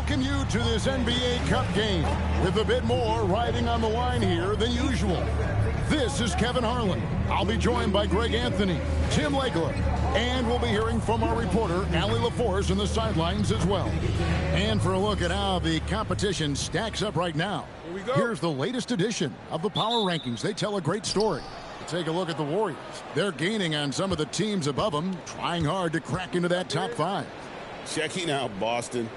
welcome you to this NBA Cup game with a bit more riding on the line here than usual. This is Kevin Harlan. I'll be joined by Greg Anthony, Tim Legler, and we'll be hearing from our reporter, Allie LaForce, on the sidelines as well. And for a look at how the competition stacks up right now, here's the latest edition of the Power Rankings. They tell a great story. Take a look at the Warriors. They're gaining on some of the teams above them, trying hard to crack into that top 5. Checking out Boston,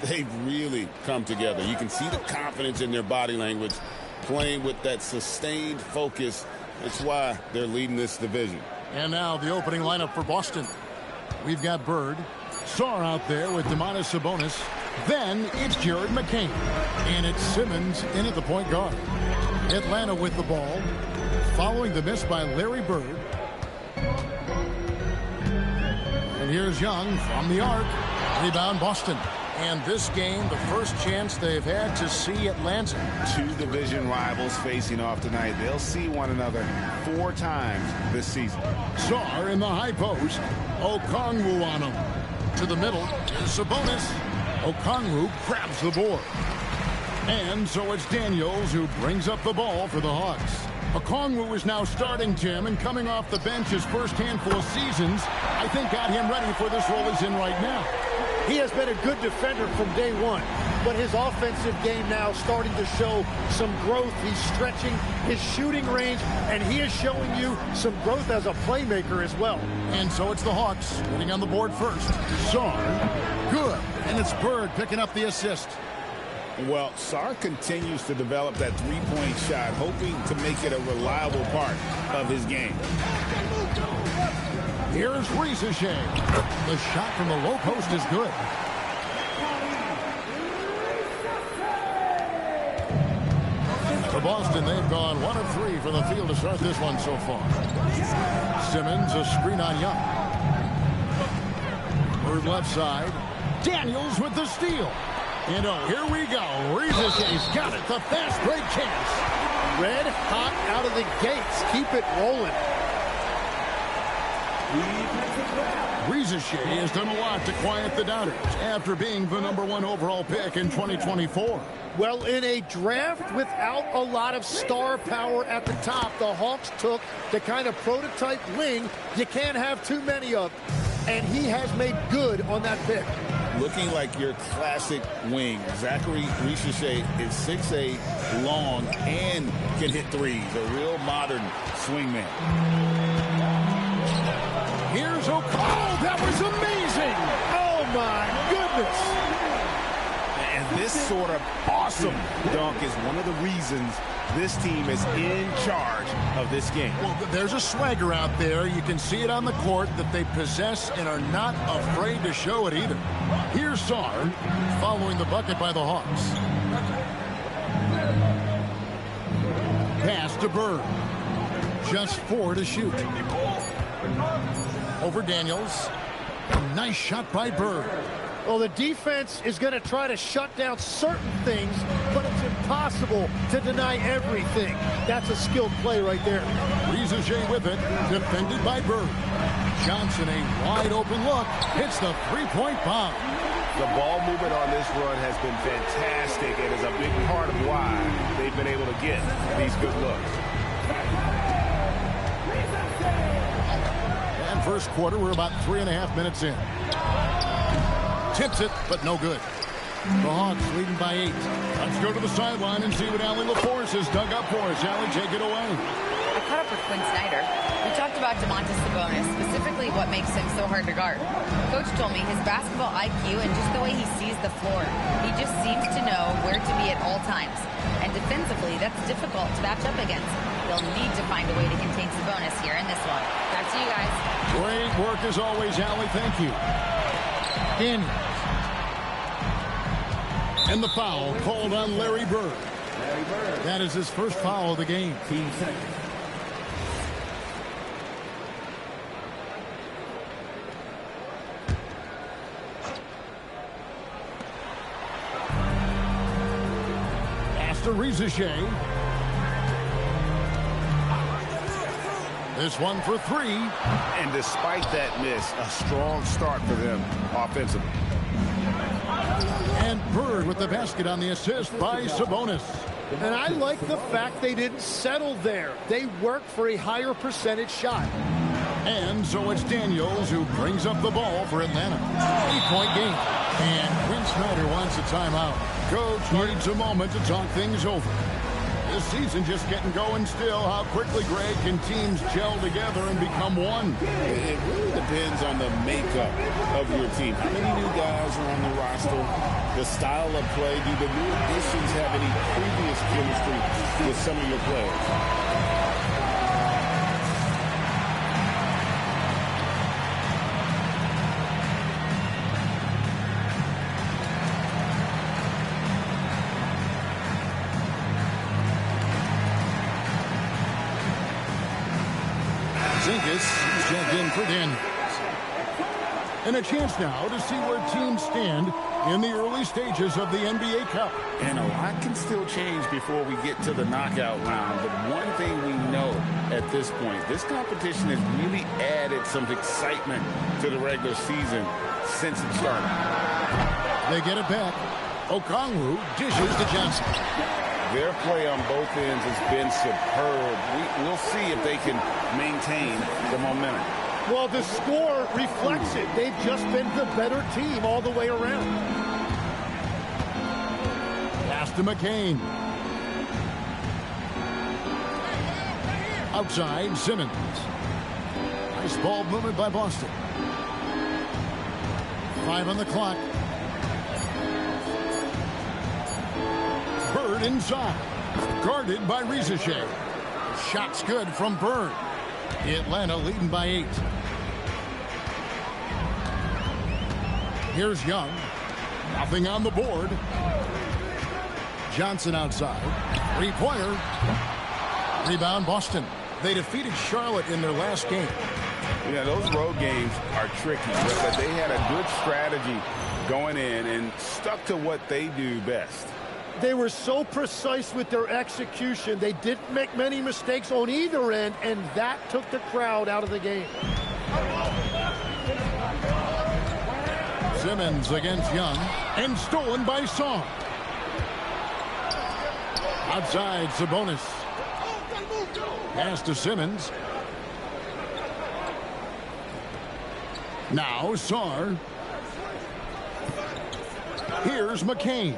they've really come together. You can see the confidence in their body language, playing with that sustained focus. That's why they're leading this division. And now the opening lineup for Boston. We've got Bird, Sarr out there with Domantas Sabonis. Then it's Jared McCain. And it's Simmons in at the point guard. Atlanta with the ball, following the miss by Larry Bird. And here's Young from the arc. Rebound Boston. And this game, the first chance they've had to see Atlanta. 2 division rivals facing off tonight. They'll see one another 4 times this season. Sarr in the high post. Okongwu on him. To the middle. Here's Sabonis. Okongwu grabs the board. And so it's Daniels who brings up the ball for the Hawks. Okongwu is now starting, Tim, and coming off the bench his first handful of seasons, I think got him ready for this role he's in right now. He has been a good defender from day one, but his offensive game now starting to show some growth. He's stretching his shooting range, and he is showing you some growth as a playmaker as well. And so it's the Hawks getting on the board first. Sarr, good, and it's Bird picking up the assist. Well, Sarr continues to develop that three-point shot, hoping to make it a reliable part of his game. Here's Rieseshay. The shot from the low post is good. For Boston, they've gone 1 of 3 from the field to start this one so far. Simmons, a screen on Young. Bird left side. Daniels with the steal. And oh, here we go. Rieseshay's got it. The fast break chance. Red hot out of the gates. Keep it rolling. Rieseshay has done a lot to quiet the doubters after being the #1 overall pick in 2024. Well, in a draft without a lot of star power at the top, the Hawks took the kind of prototype wing you can't have too many of. And he has made good on that pick. Looking like your classic wing. Zachary Rieseshay is 6'8", long, and can hit threes. A real modern swingman. Here's Okongwu. That was amazing. Oh, my goodness. And this sort of awesome dunk is one of the reasons this team is in charge of this game. Well, there's a swagger out there. You can see it on the court that they possess and are not afraid to show it either. Here's Sarr following the bucket by the Hawks. Pass to Bird. Just 4 to shoot. Over Daniels. A nice shot by Bird. Well, the defense is going to try to shut down certain things, but it's impossible to deny everything. That's a skilled play right there. Rieseshay with it, defended by Bird. Johnson, a wide open look, hits the three-point bomb. The ball movement on this run has been fantastic and is a big part of why they've been able to get these good looks. And first quarter, we're about 3.5 minutes in. Tips it, but no good. The Hawks leading by 8. Let's go to the sideline and see what Allie LaForce has dug up for us. Allie, take it away. I caught up with Quinn Snyder. We talked about Domantas Sabonis, specifically what makes him so hard to guard. Coach told me his basketball IQ and just the way he sees the floor. He just seems to know where to be at all times. And defensively, that's difficult to match up against. They'll need to find a way to contain Sabonis here in this one. Back to you guys. Great work as always, Allie. Thank you. Daniels. And the foul called on Larry Bird. That is his first foul of the game. Pass to Rieseshay. This one for 3. And despite that miss, a strong start for them offensively. And Bird with the basket on the assist by Sabonis. And I like the fact they didn't settle there. They worked for a higher percentage shot. And so it's Daniels who brings up the ball for Atlanta. 8-point game. And Quinn Snyder wants a timeout. Coach needs a moment to talk things over. This season just getting going still. How quickly, Greg, can teams gel together and become one? It really depends on the makeup of your team. How many new guys are on the roster? The style of play. Do the new additions have any previous chemistry with some of your players? He's checked in for Daniels. And a chance now to see where teams stand in the early stages of the NBA Cup. And a lot can still change before we get to the knockout round. But one thing we know at this point, this competition has really added some excitement to the regular season since it started. They get it back. Okongwu dishes to Johnson. Their play on both ends has been superb. We'll see if they can maintain the momentum. Well, the score reflects it. They've just been the better team all the way around. Pass to McCain. Outside, Simmons. Nice ball movement by Boston. 5 on the clock. Bird inside. Guarded by Rizachet. Shot's good from Bird. Atlanta leading by 8. Here's Young. Nothing on the board. Johnson outside. 3-pointer. Rebound Boston. They defeated Charlotte in their last game. Yeah, those road games are tricky, but they had a good strategy going in and stuck to what they do best. They were so precise with their execution. They didn't make many mistakes on either end, and that took the crowd out of the game. Simmons against Young, and stolen by Song. Outside, Sabonis. Pass to Simmons. Now, Sarr. Here's McCain.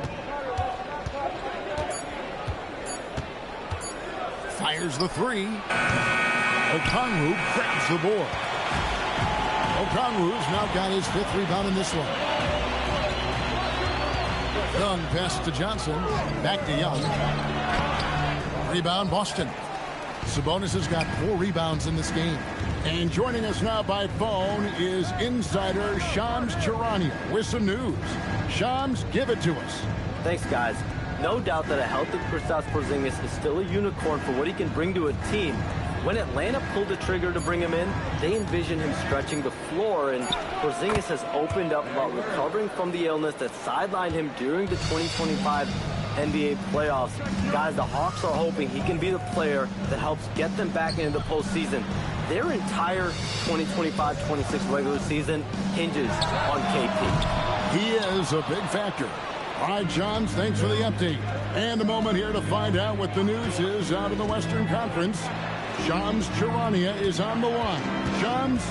Fires the 3. Okongwu grabs the board. Okongwu's now got his 5th rebound in this one. Young pass to Johnson. Back to Young. Rebound Boston. Sabonis has got 4 rebounds in this game. And joining us now by phone is insider Shams Charania with some news. Shams, give it to us. Thanks, guys. No doubt that a healthy Kristaps Porzingis is still a unicorn for what he can bring to a team. When Atlanta pulled the trigger to bring him in, they envisioned him stretching the floor, and Porzingis has opened up about recovering from the illness that sidelined him during the 2025 NBA playoffs. Guys, the Hawks are hoping he can be the player that helps get them back into the postseason. Their entire 2025-26 regular season hinges on KP. He is a big factor. All right, John, thanks for the update. And a moment here to find out what the news is out of the Western Conference. Shams Charania is on the line. Shams,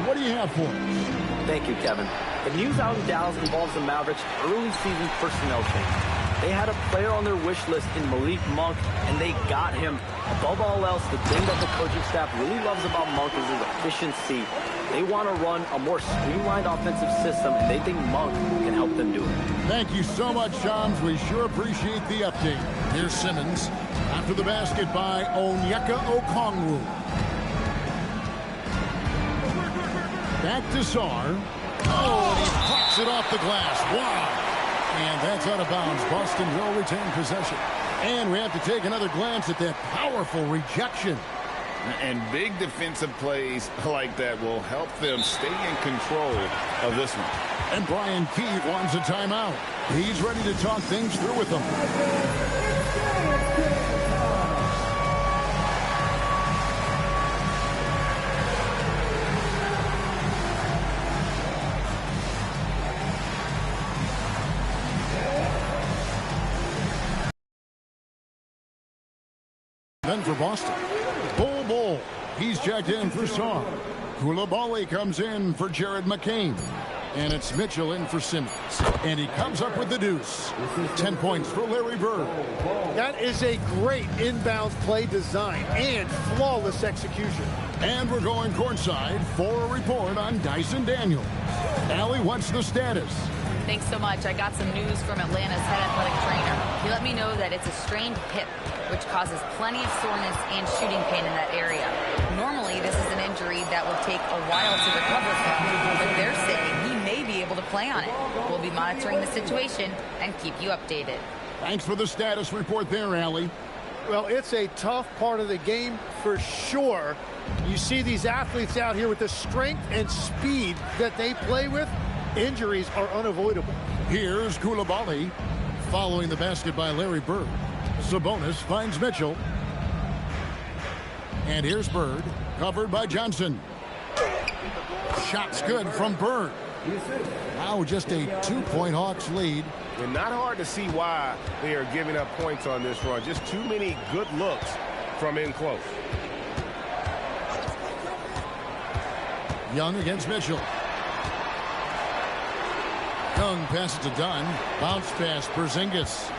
what do you have for us? Thank you, Kevin. The news out in Dallas involves the Mavericks' early season personnel change. They had a player on their wish list in Malik Monk, and they got him. Above all else, the thing that the coaching staff really loves about Monk is his efficiency. They want to run a more streamlined offensive system, and they think Monk can help them do it. Thank you so much, Shams. We sure appreciate the update. Here's Simmons. After the basket by Onyeka Okongwu. Back to Sarr. Oh, and he plucks it off the glass. Wow. And that's out of bounds. Boston will retain possession. And we have to take another glance at that powerful rejection. And big defensive plays like that will help them stay in control of this one. And Brian Keefe wants a timeout. He's ready to talk things through with them. Then for Boston, Bull. He's checked in for Shaw. Koulibaly comes in for Jared McCain. And it's Mitchell in for Simmons. And he comes up with the deuce. 10 points for Larry Bird. That is a great inbound play design and flawless execution. And we're going courtside for a report on Dyson Daniels. Allie, what's the status? Thanks so much. I got some news from Atlanta's head athletic trainer. He let me know that it's a strained hip, which causes plenty of soreness and shooting pain in that area. Normally, this is an injury that would take a while to recover from, but they're saying he may be able to play on it. We'll be monitoring the situation and keep you updated. Thanks for the status report there, Allie. Well, it's a tough part of the game for sure. You see these athletes out here with the strength and speed that they play with. Injuries are unavoidable. Here's Koulibaly following the basket by Larry Bird. Sabonis finds Mitchell. And here's Bird, covered by Johnson. Shot's good from Bird. Now just a 2-point Hawks lead. And not hard to see why they are giving up points on this run. Just too many good looks from in close. Young against Mitchell. Young passes to Dunn. Bounce pass, Porzingis.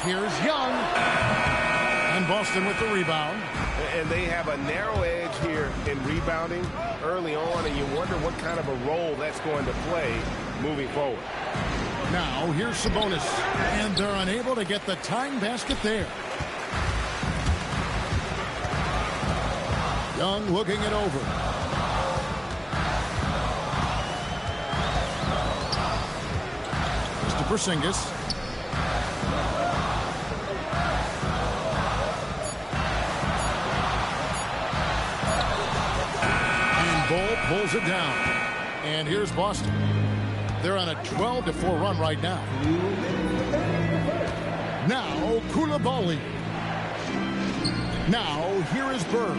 Here's Young. And Boston with the rebound. And they have a narrow edge here in rebounding early on, and you wonder what kind of a role that's going to play moving forward. Now, here's Sabonis. And they're unable to get the tying basket there. Young looking it over. Mr. Porzingis. And Bull pulls it down. And here's Boston. They're on a 12-4 run right now. Now, Koulibaly. Now, here is Bird.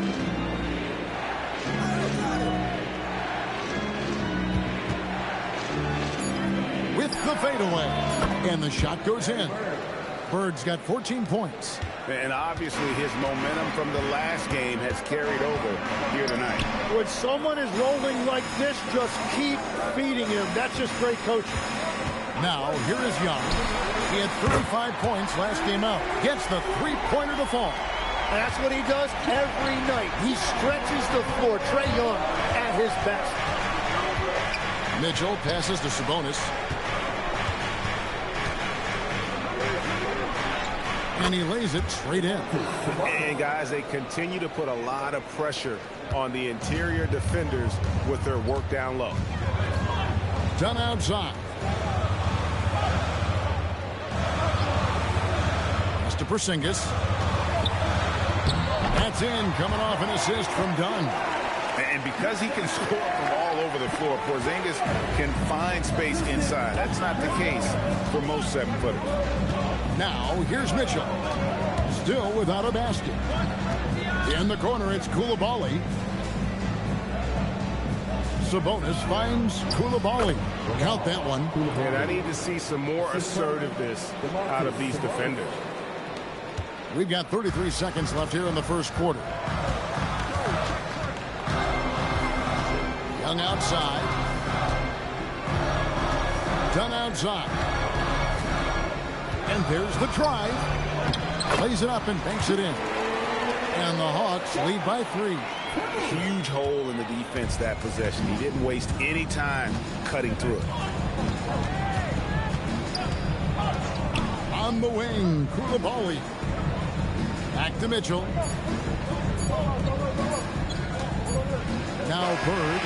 With the fadeaway. And the shot goes in. Bird's got 14 points. And obviously his momentum from the last game has carried over here tonight. When someone is rolling like this, just keep feeding him. That's just great coaching. Now, here is Young. He had 35 points last game out. Gets the three-pointer to fall. That's what he does every night. He stretches the floor. Trae Young at his best. Mitchell passes to Sabonis. And he lays it straight in. And guys, they continue to put a lot of pressure on the interior defenders with their work down low. Done outside. Mr. Porzingis. That's in, coming off an assist from Dunn. And because he can score from all over the floor, Porzingis can find space inside. That's not the case for most seven-footers. Now, here's Mitchell. Still without a basket. In the corner, it's Koulibaly. Sabonis finds Koulibaly. Count that one. And I need to see some more assertiveness out of these defenders. We've got 33 seconds left here in the first quarter. Young outside. Dunn outside. And there's the drive. Plays it up and banks it in. And the Hawks lead by 3. Huge hole in the defense that possession. He didn't waste any time cutting through it. On the wing, Koulibaly. Back to Mitchell. Now Bird.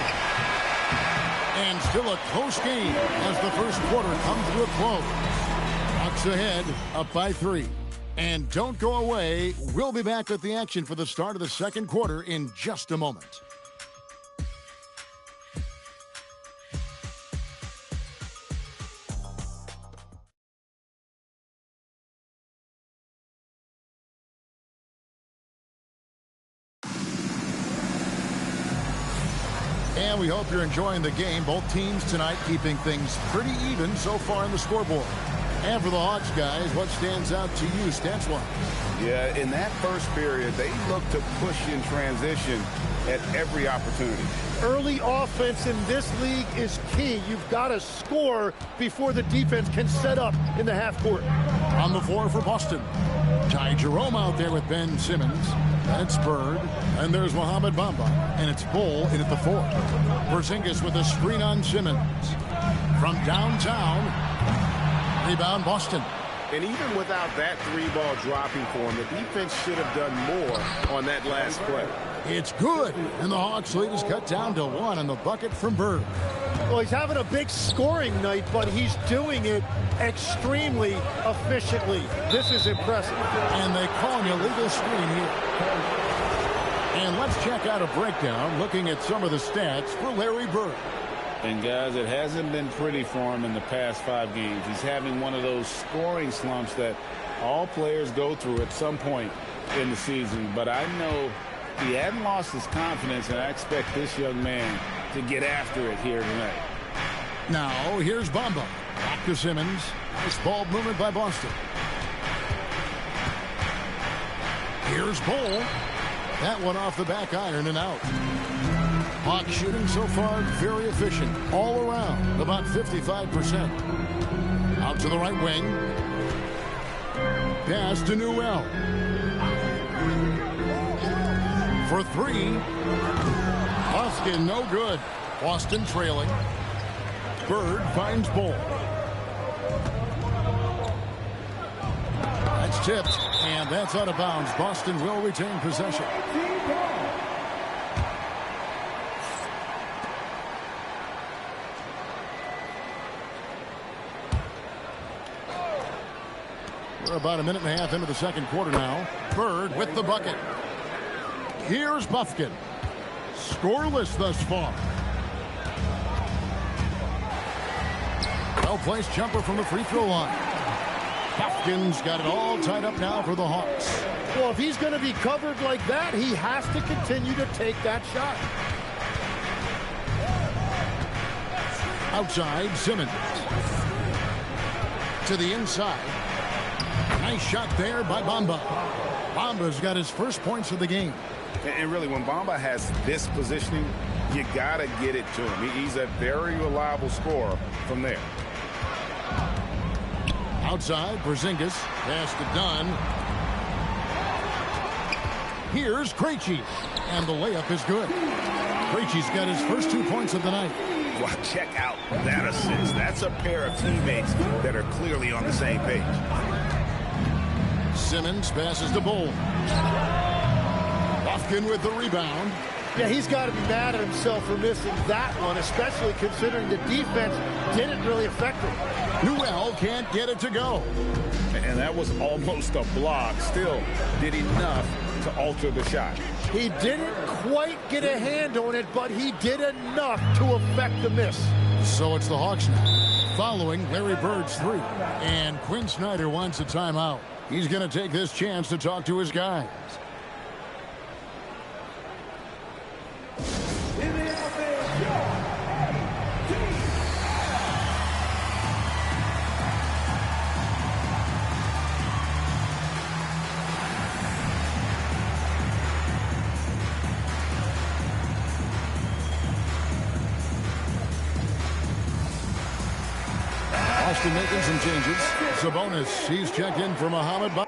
And still a close game as the first quarter comes to a close. Hawks ahead, up by 3. And don't go away. We'll be back with the action for the start of the second quarter in just a moment. And we hope you're enjoying the game. Both teams tonight keeping things pretty even so far on the scoreboard. And for the Hawks, guys, what stands out to you stats-wise? Yeah, in that first period, they looked to push in transition at every opportunity. Early offense in this league is key. You've got to score before the defense can set up in the half court. On the floor for Boston, Ty Jerome out there with Ben Simmons. And it's Bird. And there's Mohamed Bamba. And it's Bull in at the 4. Porzingis with a screen on Simmons. From downtown, rebound Boston. And even without that 3-ball dropping for him, the defense should have done more on that last play. It's good. And the Hawks lead is cut down to 1 on the bucket from Bird. Well, he's having a big scoring night, but he's doing it extremely efficiently. This is impressive. And they call an illegal screen here. And let's check out a breakdown looking at some of the stats for Larry Bird. And, guys, it hasn't been pretty for him in the past 5 games. He's having one of those scoring slumps that all players go through at some point in the season. But I know he hadn't lost his confidence, and I expect this young man to get after it here tonight. Now, here's Bamba. Back to Simmons. Nice ball movement by Boston. Here's Bull. That one off the back iron and out. Hawks shooting so far very efficient all around, about 55%. Out to the right wing. Pass to Newell. For 3. Hoskin no good. Boston trailing. Bird finds Bull. That's tipped, and that's out of bounds. Boston will retain possession. We're about a minute and a half into the second quarter now. Bird with the bucket. Here's Bufkin. Scoreless thus far. Well-placed jumper from the free throw line. Bufkin's got it all tied up now for the Hawks. Well, if he's going to be covered like that, he has to continue to take that shot. Outside, Simmons. To the inside. Nice shot there by Bamba. Bamba's got his first points of the game. And really, when Bamba has this positioning, you got to get it to him. He's a very reliable scorer from there. Outside, Porzingis. Pass to Dunn. Here's Krejci. And the layup is good. Krejci's got his first 2 points of the night. Well, check out that assist. That's a pair of teammates that are clearly on the same page. Simmons passes to Bull. Bufkin with the rebound. Yeah, he's got to be mad at himself for missing that one, especially considering the defense didn't really affect him. Newell can't get it to go. And that was almost a block. Still did enough to alter the shot. He didn't quite get a hand on it, but he did enough to affect the miss. So it's the Hawks now, following Larry Bird's 3. And Quinn Snyder wants a timeout. He's going to take this chance to talk to his guys. Boston making some changes. Sabonis, he's checked in for Mohamed Bamba.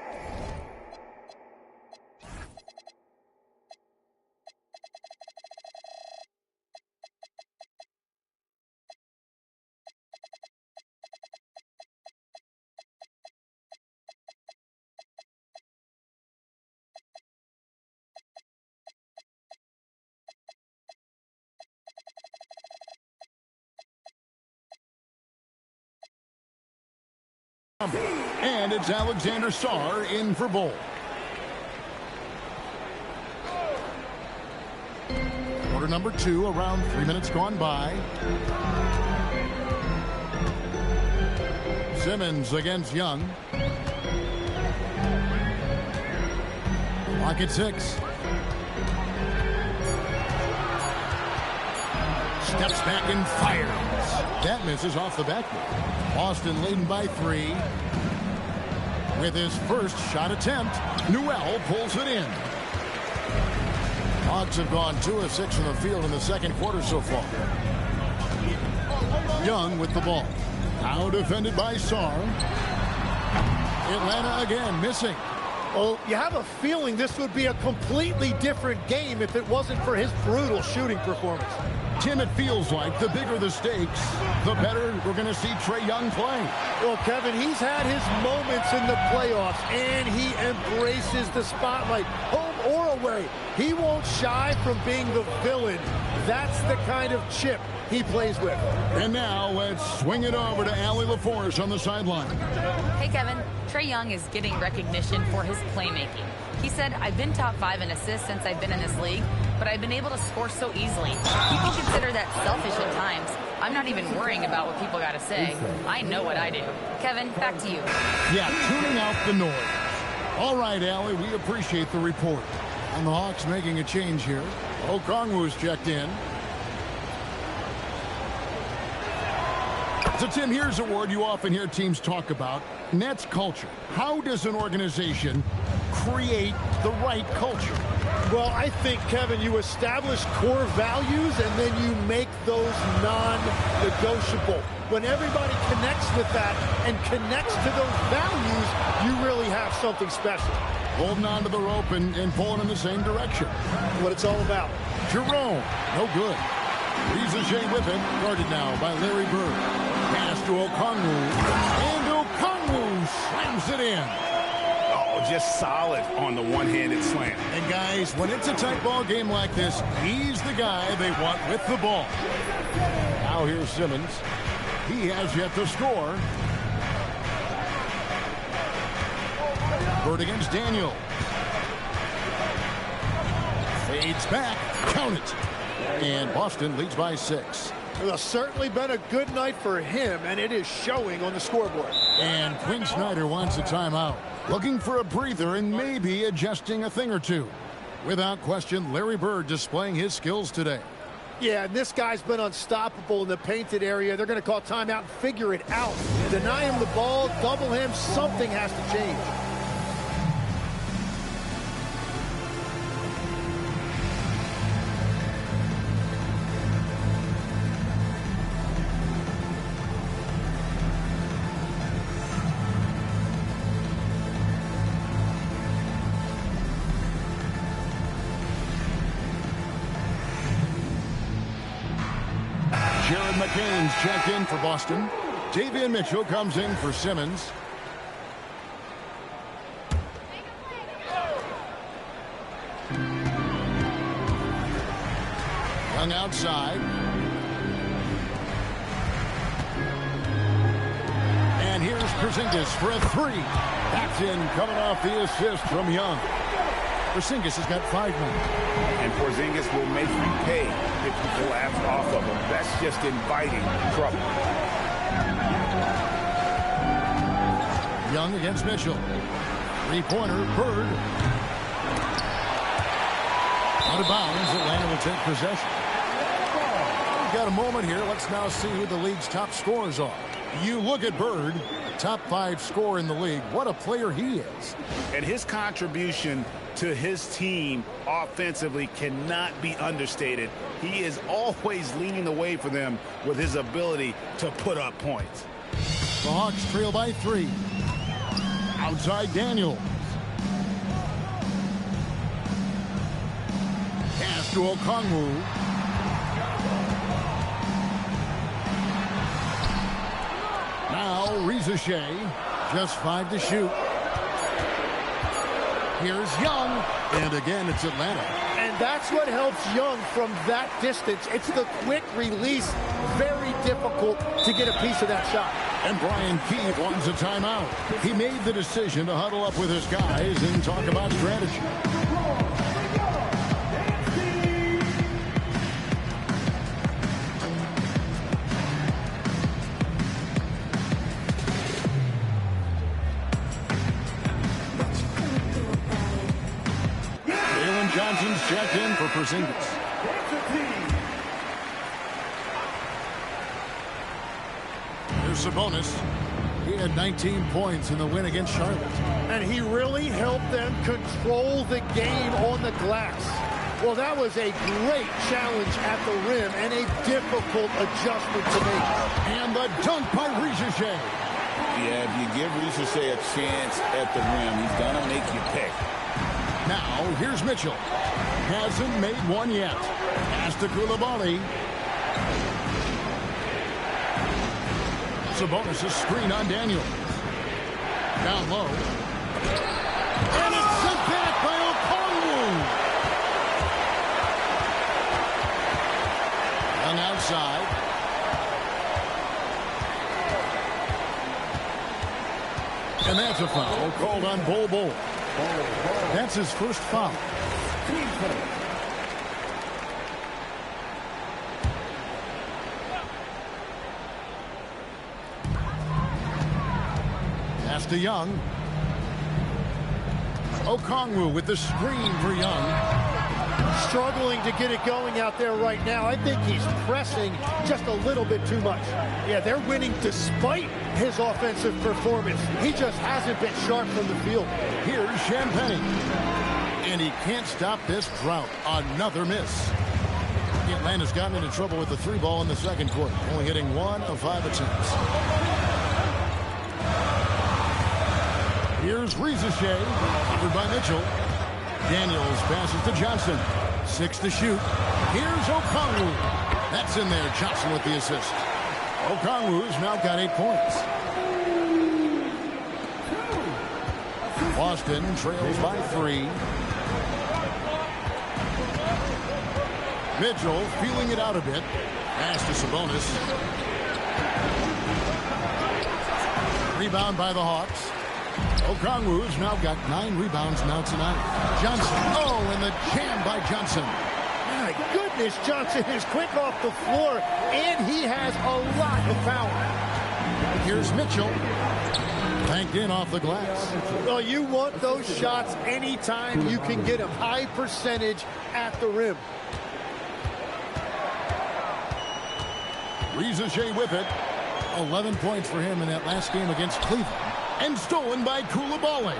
And it's Alexander Sarr in for Bull. Quarter number 2, around 3 minutes gone by. Simmons against Young. Clock at 6. Steps back and fires. That misses off the backboard. Boston leading by 3. With his first shot attempt, Newell pulls it in. Hawks have gone 2 of 6 from the field in the second quarter so far. Young with the ball. Now defended by Sarr. Atlanta again missing. Well, you have a feeling this would be a completely different game if it wasn't for his brutal shooting performance. Tim, it feels like the bigger the stakes, the better we're going to see Trae Young play. Well, Kevin, he's had his moments in the playoffs, and he embraces the spotlight, home or away. He won't shy from being the villain. That's the kind of chip he plays with. And now let's swing it over to Allie LaForce on the sideline. Hey, Kevin. Trae Young is getting recognition for his playmaking. He said, I've been top 5 in assists since I've been in this league, but I've been able to score so easily. People consider that selfish at times. I'm not even worrying about what people got to say. I know what I do. Kevin, back to you. Yeah, tuning out the noise. All right, Allie, we appreciate the report. And the Hawks making a change here. Okongwu's checked in. So, Tim, here's a word you often hear teams talk about. Nets culture. How does an organization create the right culture? Well, I think, Kevin, you establish core values and then you make those non-negotiable. When everybody connects with that and connects to those values, you really have something special. Holding on to the rope and pulling in the same direction. What it's all about. Jerome, no good. Reza Shea with it, guarded now by Larry Bird. Pass to Okongwu, and Okongwu slams it in. Oh, just solid on the one-handed slam. And guys, when it's a tight ball game like this, he's the guy they want with the ball. Now here's Simmons. He has yet to score. Bird against Daniel. Fades back. Count it. And Boston leads by 6. Well, certainly been a good night for him, and it is showing on the scoreboard. And Quinn Snyder wants a timeout. Looking for a breather and maybe adjusting a thing or two. Without question, Larry Bird displaying his skills today. Yeah, and this guy's been unstoppable in the painted area. They're going to call timeout and figure it out. Deny him the ball, double him, something has to change. Jared McCain's checked in for Boston. Davion Mitchell comes in for Simmons. Young outside. And here's Porzingis for a 3. That's in, coming off the assist from Young. Porzingis has got 5 now. And Porzingis will make you pay if you collapse off of him. That's just inviting trouble. Young against Mitchell. 3-pointer, Bird. Out of bounds, Atlanta will take possession. We've got a moment here. Let's now see who the league's top scorers are. You look at Bird, top 5 scorer in the league. What a player he is. And his contribution to his team offensively cannot be understated. He is always leading the way for them with his ability to put up points. The Hawks trail by 3. Outside Daniel. Pass to Okongwu. Now Reza Shea. Just 5 to shoot. Here's Young. And again, it's Atlanta. And that's what helps Young from that distance. It's the quick release. Very difficult to get a piece of that shot. And Brian Keith wants a timeout. He made the decision to huddle up with his guys and talk about strategy. Johnson's checked in for Porzingis. Sabonis. He had 19 points in the win against Charlotte. And he really helped them control the game on the glass. Well, that was a great challenge at the rim and a difficult adjustment to make. And the dunk by Rizachet. Yeah, if you give Rizachet a chance at the rim, he's going to make you pick. Now, here's Mitchell. Hasn't made one yet. Pass to Koulibaly. Sabonis' screen on Daniel. Down low. And it's sent back by Okongwu. On outside. And that's a foul called on Bol. That's his first foul. Pass to Young. Okongwu with the screen for Young. Struggling to get it going out there right now. I think he's pressing just a little bit too much. Yeah, they're winning despite his offensive performance. He just hasn't been sharp from the field. Here's Champagny. And he can't stop this drought. Another miss. Atlanta's gotten into trouble with the three ball in the second quarter, only hitting 1 of 5 attempts. Here's Rizachet, covered by Mitchell. Daniels passes to Johnson. 6 to shoot. Here's Okongwu. That's in there. Johnson with the assist. Okongwu's now got 8 points. Boston trails by 3. Mitchell feeling it out a bit. Pass to Sabonis. Rebound by the Hawks. Okongwu's now got 9 rebounds now tonight. Johnson. Oh, and the jam by Johnson. My goodness, Johnson is quick off the floor, and he has a lot of power. Here's Mitchell. Banked in off the glass. Well, you want those shots anytime you can get them. High percentage at the rim. Rizachet with it. 11 points for him in that last game against Cleveland. And stolen by Koulibaly.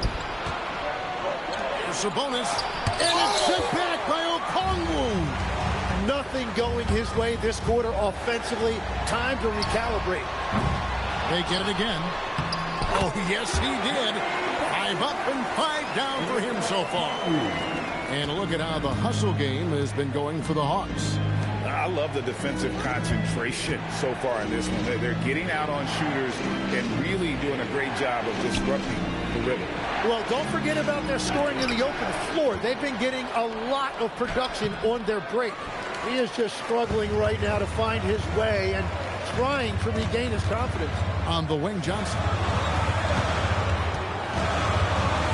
Sabonis. And it's sent back by Okongwu. Nothing going his way this quarter offensively. Time to recalibrate. They get it again. Oh, yes, he did. 5 up and 5 down for him so far. And look at how the hustle game has been going for the Hawks. I love the defensive concentration so far in this one. They're getting out on shooters and really doing a great job of disrupting the rhythm. Well, don't forget about their scoring in the open floor. They've been getting a lot of production on their break. He is just struggling right now to find his way and trying to regain his confidence. On the wing, Johnson.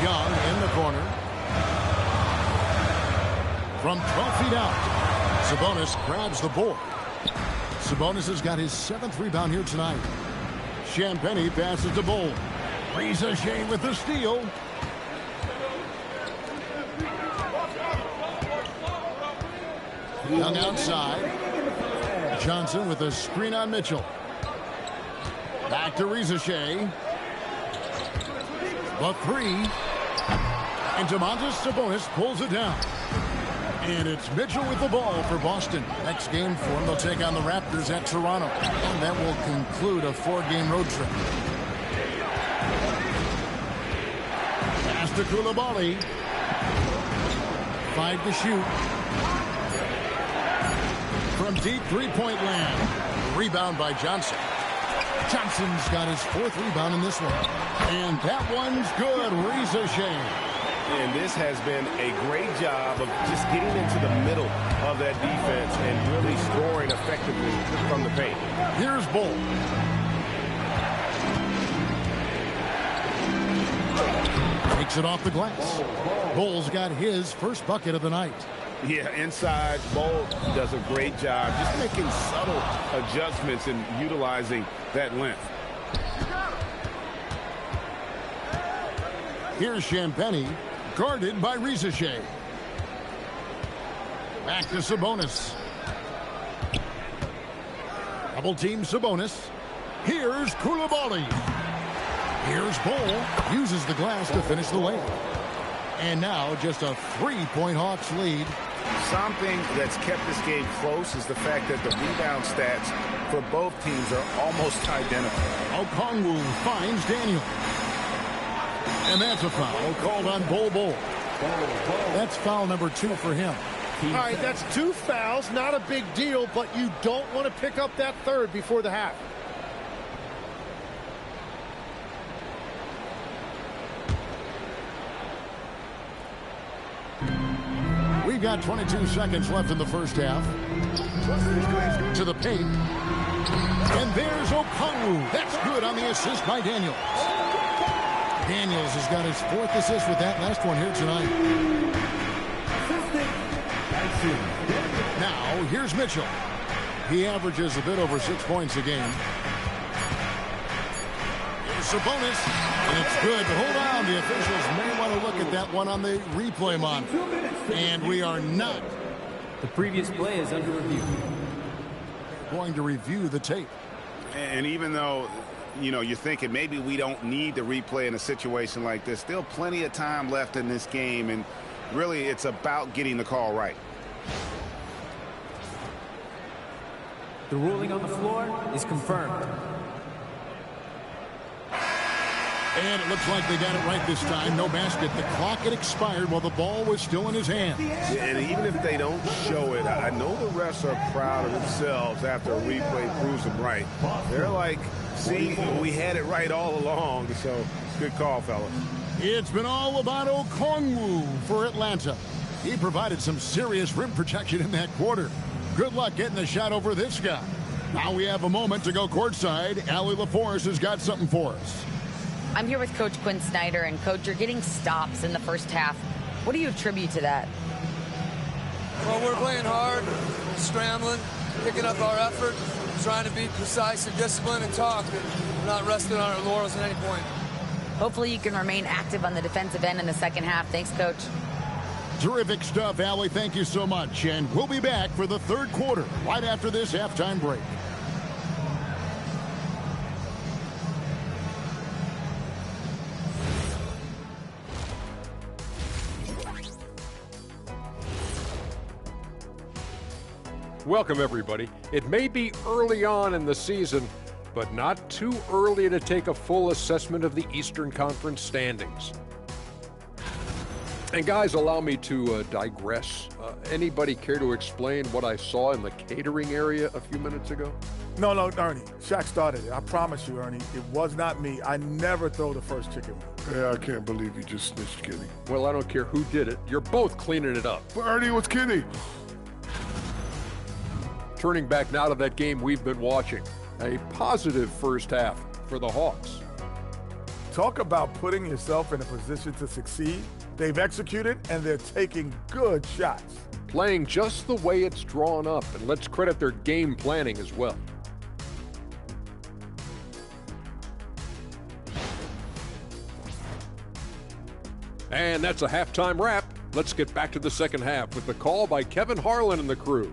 Young in the corner. From 12 feet out. Sabonis grabs the board. Sabonis has got his 7th rebound here tonight. Champagny passes to Bol. Rizachet with the steal. Young outside. Johnson with a screen on Mitchell. Back to Rizachet. The 3. And Domantas Sabonis pulls it down. And it's Mitchell with the ball for Boston. Next game for them, they'll take on the Raptors at Toronto. And that will conclude a 4-game road trip. Pass to Koulibaly. 5 to shoot. From deep three-point land. Rebound by Johnson. Johnson's got his 4th rebound in this one. And that one's good. Rizachet. And this has been a great job of just getting into the middle of that defense and really scoring effectively from the paint. Here's Bol. Takes it off the glass. Bol's got his first bucket of the night. Yeah, inside, Bol does a great job just making subtle adjustments and utilizing that length. Here's Champagny, guarded by Rizachet. Back to Sabonis. Double team Sabonis. Here's Koulibaly. Here's Bull. Uses the glass to finish the layup. And now just a 3-point Hawks lead. Something that's kept this game close is the fact that the rebound stats for both teams are almost identical. Okongwu finds Daniel. And that's a foul called on Bull. That's foul number 2 for him. All right, that's 2 fouls. Not a big deal, but you don't want to pick up that third before the half. We've got 22 seconds left in the first half. To the paint. And there's Okongwu. That's good on the assist by Daniels. Daniels has got his 4th assist with that last one here tonight. Now, here's Mitchell. He averages a bit over 6 points a game. Here's Sabonis. And it's good. Hold on. The officials may want to look at that one on the replay monitor. And we are not. The previous play is under review. Going to review the tape. And even though, you know, you're thinking maybe we don't need the replay in a situation like this, still plenty of time left in this game, and really it's about getting the call right. The ruling on the floor is confirmed. And it looks like they got it right this time. No basket. The clock had expired while the ball was still in his hand. And even if they don't show it, I know the refs are proud of themselves after a replay proves them right. They're like, see, we had it right all along. So, good call, fellas. It's been all about Okongwu for Atlanta. He provided some serious rim protection in that quarter. Good luck getting the shot over this guy. Now we have a moment to go courtside. Allie LaForce has got something for us. I'm here with Coach Quinn Snyder, and Coach, you're getting stops in the first half. What do you attribute to that? Well, we're playing hard, scrambling, picking up our effort, trying to be precise and disciplined and talk. We're not resting on our laurels at any point. Hopefully you can remain active on the defensive end in the second half. Thanks, Coach. Terrific stuff, Allie. Thank you so much. And we'll be back for the third quarter right after this halftime break. Welcome, everybody. It may be early on in the season, but not too early to take a full assessment of the Eastern Conference standings. And guys, allow me to digress. Anybody care to explain what I saw in the catering area a few minutes ago? No, Ernie. Shaq started it. I promise you, Ernie. It was not me. I never throw the first chicken wing. Yeah, I can't believe you just snitched, Kenny. Well, I don't care who did it. You're both cleaning it up. But Ernie was Kenny. Turning back now to that game we've been watching. A positive first half for the Hawks. Talk about putting yourself in a position to succeed. They've executed, and they're taking good shots. Playing just the way it's drawn up, and let's credit their game planning as well. And that's a halftime wrap. Let's get back to the second half with the call by Kevin Harlan and the crew.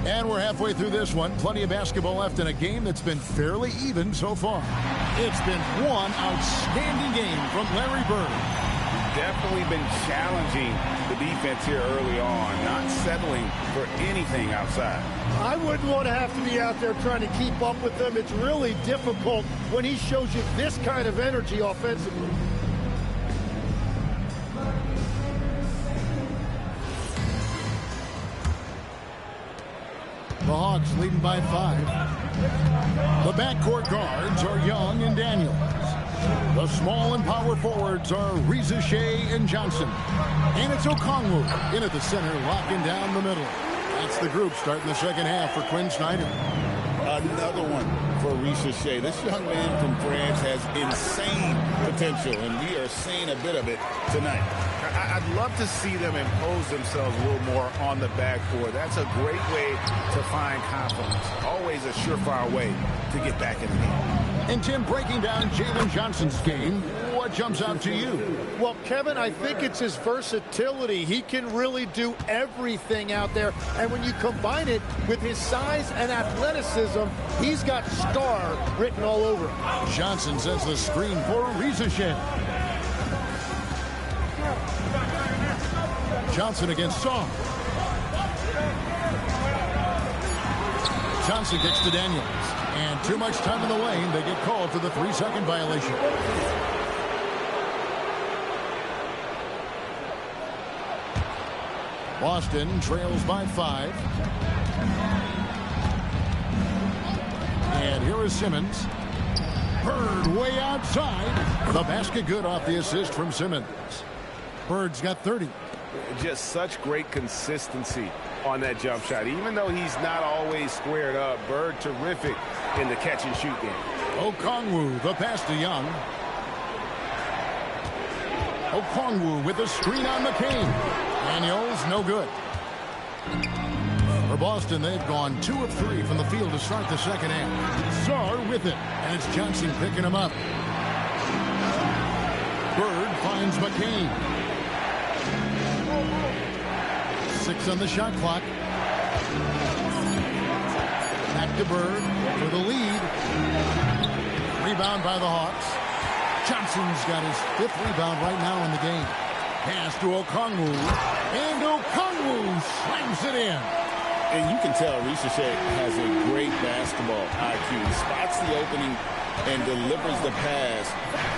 And we're halfway through this one. Plenty of basketball left in a game that's been fairly even so far. It's been one outstanding game from Larry Bird. Definitely been challenging the defense here early on, not settling for anything outside. I wouldn't want to have to be out there trying to keep up with them. It's really difficult when he shows you this kind of energy offensively. The Hawks leading by 5. The backcourt guards are Young and Daniels. The small and power forwards are Reza Shea and Johnson. And it's Okongwu into the center, locking down the middle. That's the group starting the second half for Quinn Snyder. Another one for Reza Shea. This young man from France has insane potential, and we are seeing a bit of it tonight. I'd love to see them impose themselves a little more on the backcourt. That's a great way to find confidence. Always a surefire way to get back in the game. And Tim, breaking down Jalen Johnson's game, what jumps out to you? Well, Kevin, I think it's his versatility. He can really do everything out there. And when you combine it with his size and athleticism, he's got star written all over him. Johnson sets the screen for Rizashev. Johnson against Song. Johnson gets to Daniels. And too much time in the lane. They get called for the 3-second violation. Boston trails by 5. And here is Simmons. Bird way outside. The basket good off the assist from Simmons. Bird's got 30. Just such great consistency on that jump shot. Even though he's not always squared up, Bird terrific in the catch and shoot game. Okongwu, the pass to Young. Okongwu with a screen on McCain. Daniels, no good. For Boston, they've gone 2 of 3 from the field to start the second half. Sarr with it, and it's Johnson picking him up. Bird finds McCain. 6 on the shot clock. Back to Bird for the lead. Rebound by the Hawks. Johnson's got his 5th rebound right now in the game. Pass to Okongwu. And Okongwu slams it in. And you can tell Rizashev has a great basketball IQ. He spots the opening and delivers the pass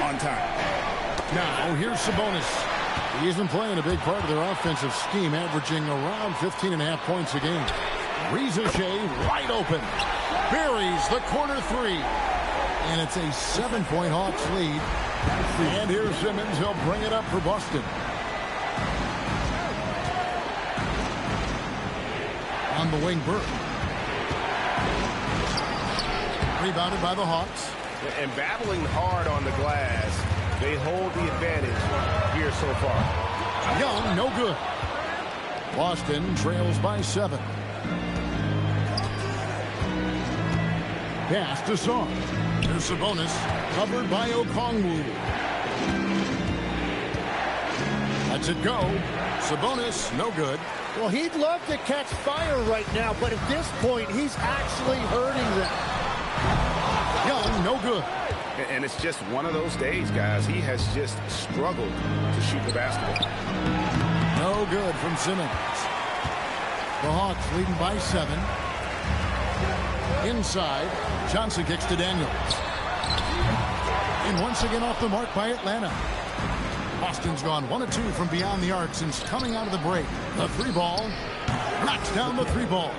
on time. Now, here's Sabonis. He's been playing a big part of their offensive scheme, averaging around 15.5 points a game. Rizashev wide open. Buries the corner 3. And it's a 7-point Hawks lead. And here's Simmons. He'll bring it up for Boston. On the wing, Burke. Rebounded by the Hawks. And battling hard on the glass, they hold the advantage here so far. Young, no good. Boston trails by 7. Pass to Song. Here's Sabonis, covered by Okongwu. Lets it go. Sabonis, no good. Well, he'd love to catch fire right now, but at this point, he's actually hurting them. Young, no good. And it's just one of those days, guys. He has just struggled to shoot the basketball. No good from Simmons. The Hawks leading by 7. Inside, Johnson kicks to Daniels. And once again off the mark by Atlanta. Boston's gone 1 of 2 from beyond the arc since coming out of the break. The 3 ball. Knocks down the 3 ball.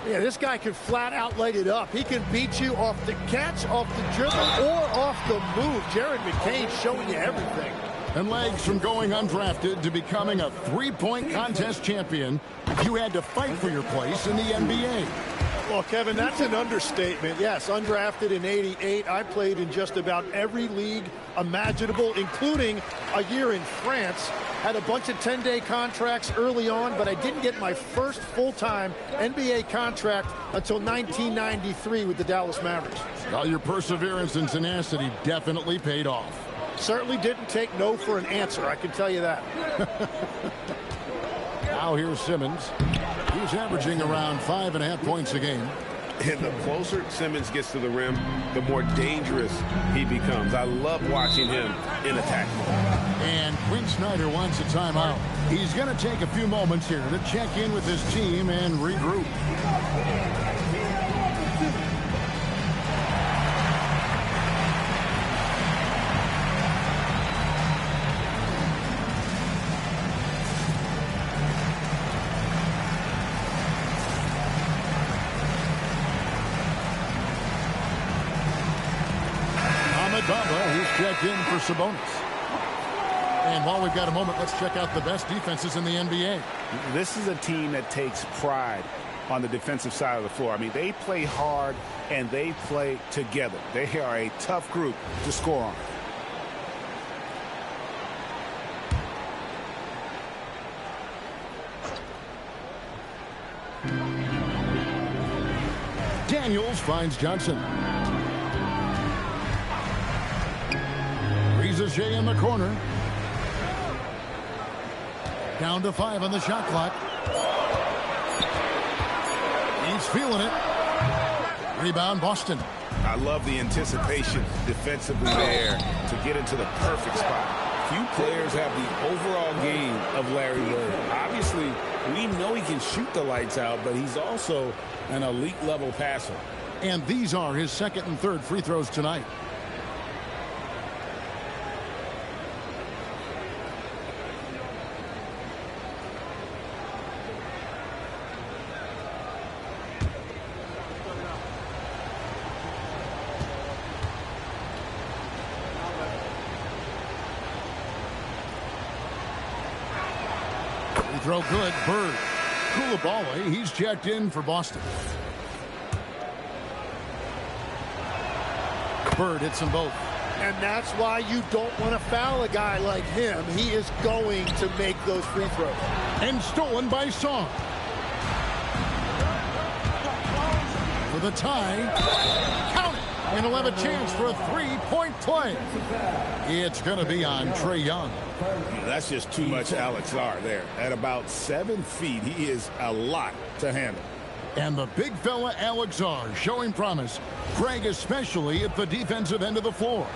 Yeah, this guy can flat out light it up. He can beat you off the catch, off the dribble, or off the move. Jared McCain showing you everything. And legs from going undrafted to becoming a 3-point contest champion. You had to fight for your place in the NBA. Well, Kevin, that's an understatement. Yes, undrafted in '88. I played in just about every league imaginable, including a year in France. Had a bunch of 10-day contracts early on, but I didn't get my first full-time NBA contract until 1993 with the Dallas Mavericks. Well, your perseverance and tenacity definitely paid off. Certainly didn't take no for an answer, I can tell you that. Now here's Simmons. He's averaging around 5.5 points a game. And the closer Simmons gets to the rim, the more dangerous he becomes. I love watching him in attack mode. And Quinn Snyder wants a timeout. He's going to take a few moments here to check in with his team and regroup. He's checked in for Sabonis. And while we've got a moment, let's check out the best defenses in the NBA. This is a team that takes pride on the defensive side of the floor. I mean, they play hard and they play together. They are a tough group to score on. Daniels finds Johnson. Rizichet in the corner. Down to 5 on the shot clock. He's feeling it. Rebound, Boston. I love the anticipation defensively there to get into the perfect spot. Few players have the overall game of Larry Bird. Obviously, we know he can shoot the lights out, but he's also an elite level passer. And these are his second and third free throws tonight. Throw good. Bird. Koulibaly, he's checked in for Boston. Bird hits them both. And that's why you don't want to foul a guy like him. He is going to make those free throws. And stolen by Song. For the tie. Count it. And he'll have a chance for a three-point play. It's going to be on Trae Young. That's just too much Alex R there. At about 7 feet, he is a lot to handle. And the big fella Alex R showing promise. Craig especially at the defensive end of the floor.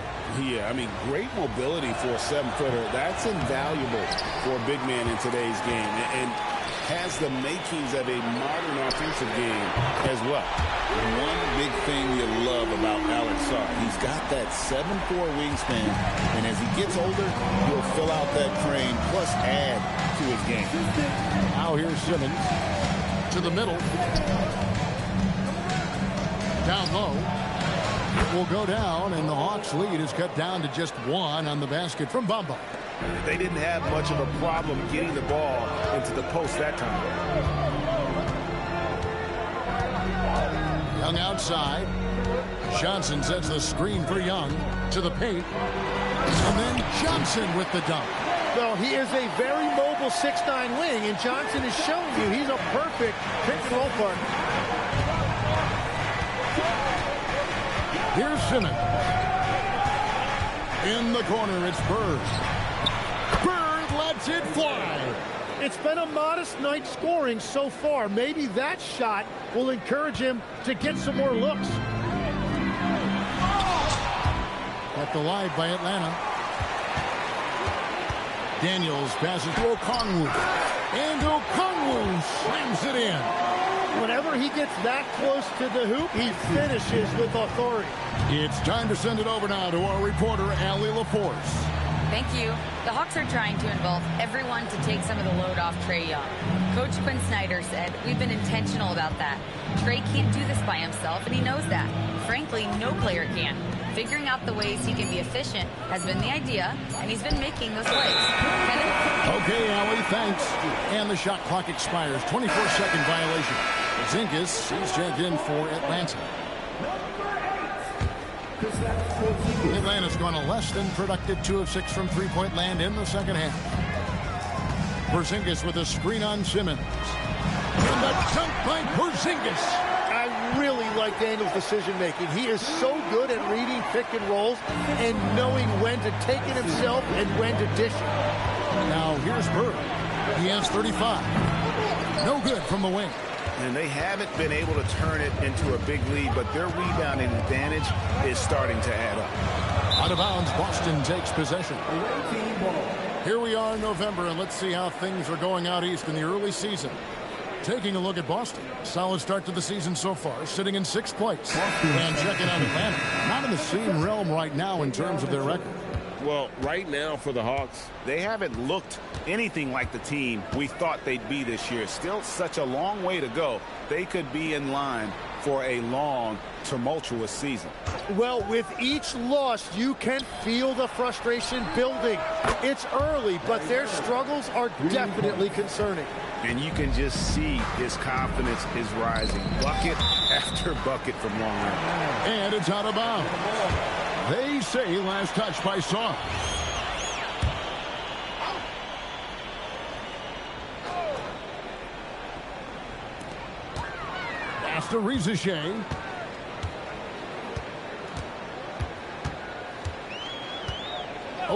Yeah, I mean, great mobility for a 7-footer. That's invaluable for a big man in today's game. And has the makings of a modern offensive game as well. One big thing you love about Alex R, he's got that 7'4" wingspan, and as he gets older, he'll fill out that frame, plus add to his game. Now here's Simmons to the middle. Down low. It will go down, and the Hawks' lead is cut down to just 1 on the basket from Bamba. They didn't have much of a problem getting the ball into the post that time. Young outside. Johnson sets the screen for Young to the paint. And then Johnson with the dunk. Well, he is a very mobile 6'9" wing, and Johnson is showing you he's a perfect pick-and-roll partner. Here's Simmons. In the corner, it's Bird. Bird lets it fly. It's been a modest night scoring so far. Maybe that shot will encourage him to get some more looks. Kept alive by Atlanta. Daniels passes to Okongwu. And Okongwu slams it in. Whenever he gets that close to the hoop, he finishes with authority. It's time to send it over now to our reporter, Allie LaForce. Thank you. The Hawks are trying to involve everyone to take some of the load off Trae Young. Coach Quinn Snyder said, we've been intentional about that. Trae can't do this by himself, and he knows that. Frankly, no player can. Figuring out the ways he can be efficient has been the idea, and he's been making those plays. Okay, Allie, thanks. And the shot clock expires. 24-second violation. Zingas, he's checked in for Atlanta. Atlanta's gone a less than productive 2 of 6 from three-point land in the second half. Porzingis with a screen on Simmons. And the dunk by Porzingis. I really like Daniel's decision-making. He is so good at reading pick and rolls and knowing when to take it himself and when to dish it. Now here's Bird. He has 35. No good from the wing. And they haven't been able to turn it into a big lead, but their rebounding advantage is starting to add up. Out of bounds, Boston takes possession. Here we are in November, and let's see how things are going out east in the early season. Taking a look at Boston. Solid start to the season so far, sitting in 6th place. And checking out Atlanta. Not in the same realm right now in terms of their record. Well, right now for the Hawks, they haven't looked anything like the team we thought they'd be this year. Still such a long way to go. They could be in line for a long, tumultuous season. Well, with each loss, you can feel the frustration building. It's early, but their struggles are definitely concerning. And you can just see his confidence is rising. Bucket after bucket from long range. And it's out of bounds. They say last touch by Song. Pass to Rizichet.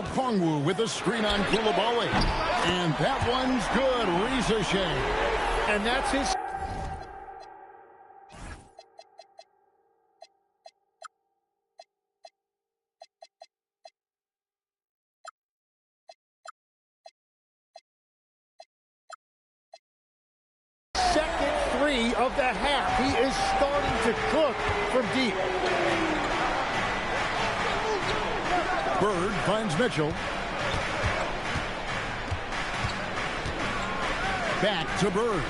Okongwu with a screen on Koulibaly. And that one's good. Ricochet. And that's his... second three of the half. He is starting to cook from deep. Bird finds Mitchell. Back to Bird.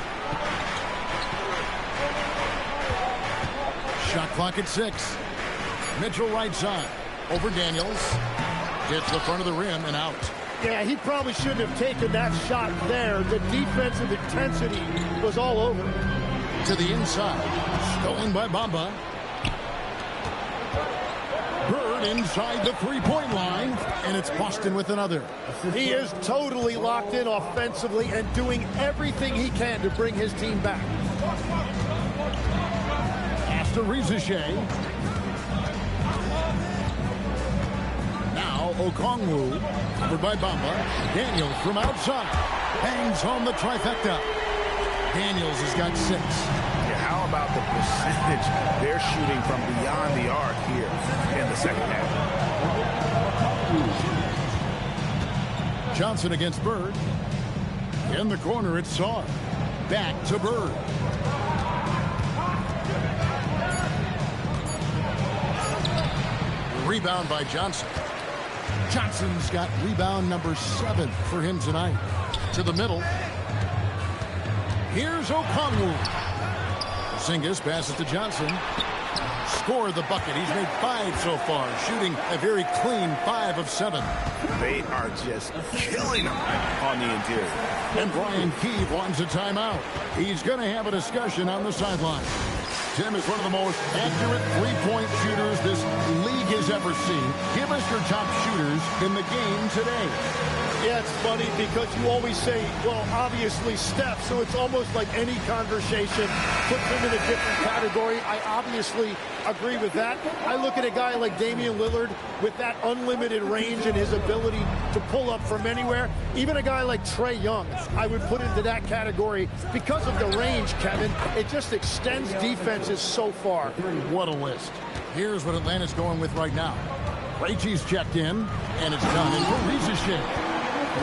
Shot clock at 6. Mitchell right side. Over Daniels. Hits the front of the rim and out. Yeah, he probably shouldn't have taken that shot there. The defensive intensity was all over. To the inside. Stolen by Bamba. Bird inside the three-point line. And it's Boston with another. He is totally locked in offensively and doing everything he can to bring his team back. Pass to Ricochet. Now Okongwu. Covered by Bamba. Daniels from outside. Bangs home the trifecta. Daniels has got 6. Yeah, how about the percentage they're shooting from beyond the arc here in the second half? Johnson against Bird. In the corner, it's Saar. Back to Bird. Rebound by Johnson. Johnson's got rebound number 7 for him tonight. To the middle. Here's Okongwu. Porzingis passes to Johnson. Scored the bucket. He's made 5 so far, shooting a very clean 5 of 7. They are just killing them on the interior. And Brian Keefe wants a timeout. He's going to have a discussion on the sideline. Tim is one of the most accurate three-point shooters this league has ever seen. Give us your top shooters in the game today. Yeah, it's funny because you always say, well, obviously Steph, so it's almost like any conversation puts him in a different category. I obviously agree with that. I look at a guy like Damian Lillard with that unlimited range and his ability to pull up from anywhere. Even a guy like Trae Young, I would put into that category because of the range, Kevin. It just extends defenses so far. What a list. Here's what Atlanta's going with right now. Krejci's checked in, and it's done in Ricochet.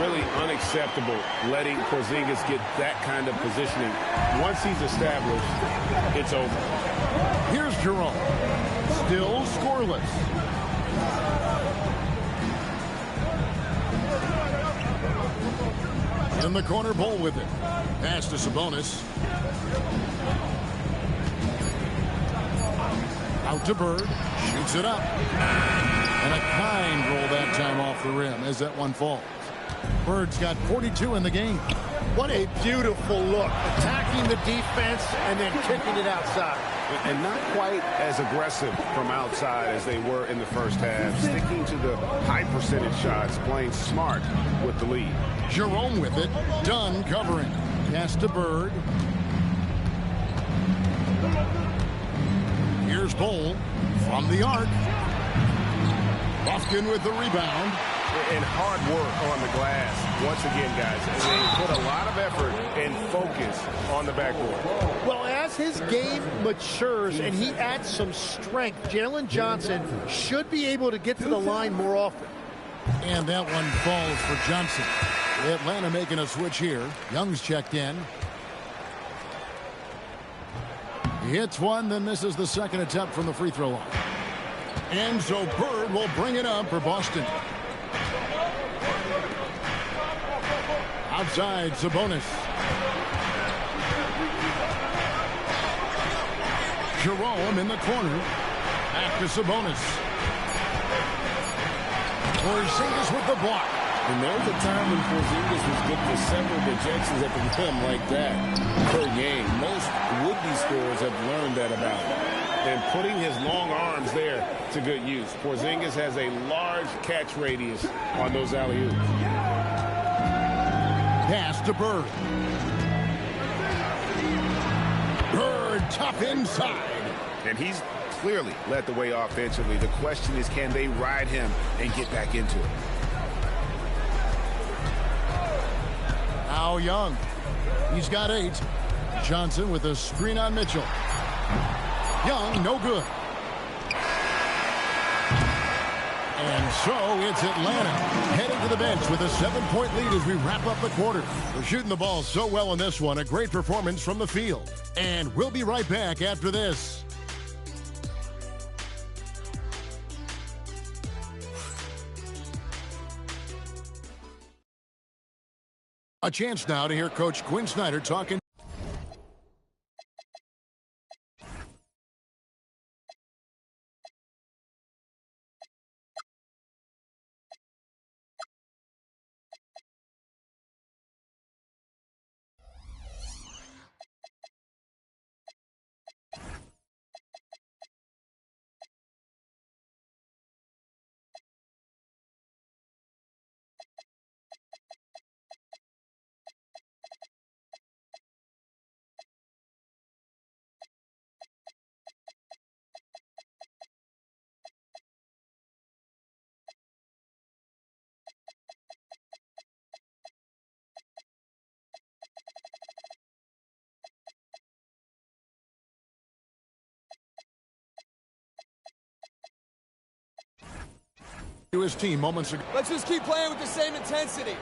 Really unacceptable letting Porzingis get that kind of positioning. Once he's established, it's over. Here's Jerome. Still scoreless. In the corner, Bull with it. Pass to Sabonis. Out to Bird. Shoots it up. And a kind roll that time off the rim as that one falls. Bird's got 42 in the game. What a beautiful look. Attacking the defense and then kicking it outside. And not quite as aggressive from outside as they were in the first half. Sticking to the high percentage shots, playing smart with the lead. Jerome with it. Dunn covering. Pass to Bird. Here's Bull from the arc. Lofton with the rebound. And hard work on the glass. Once again, guys, they put a lot of effort and focus on the backboard. Well, as his game matures and he adds some strength, Jalen Johnson should be able to get to the line more often. And that one falls for Johnson. Atlanta making a switch here. Young's checked in. He hits one, then misses the second attempt from the free throw line. And so Bird will bring it up for Boston. Outside, Sabonis. Jerome in the corner. Back to Sabonis. Porzingis with the block. And there was a time when Porzingis was good for several rejections at the rim like that per game. Most would-be scorers have learned that about him. And putting his long arms there to good use. Porzingis has a large catch radius on those alley-oops. Pass to Bird. Bird tough inside. And he's clearly led the way offensively. The question is, can they ride him and get back into it? Now Young. He's got 8. Johnson with a screen on Mitchell. Young, no good. And so it's Atlanta heading to the bench with a 7-point lead as we wrap up the quarter. We're shooting the ball so well in this one. A great performance from the field. And we'll be right back after this. A chance now to hear Coach Quinn Snyder talking. To his team moments ago. Let's just keep playing with the same intensity,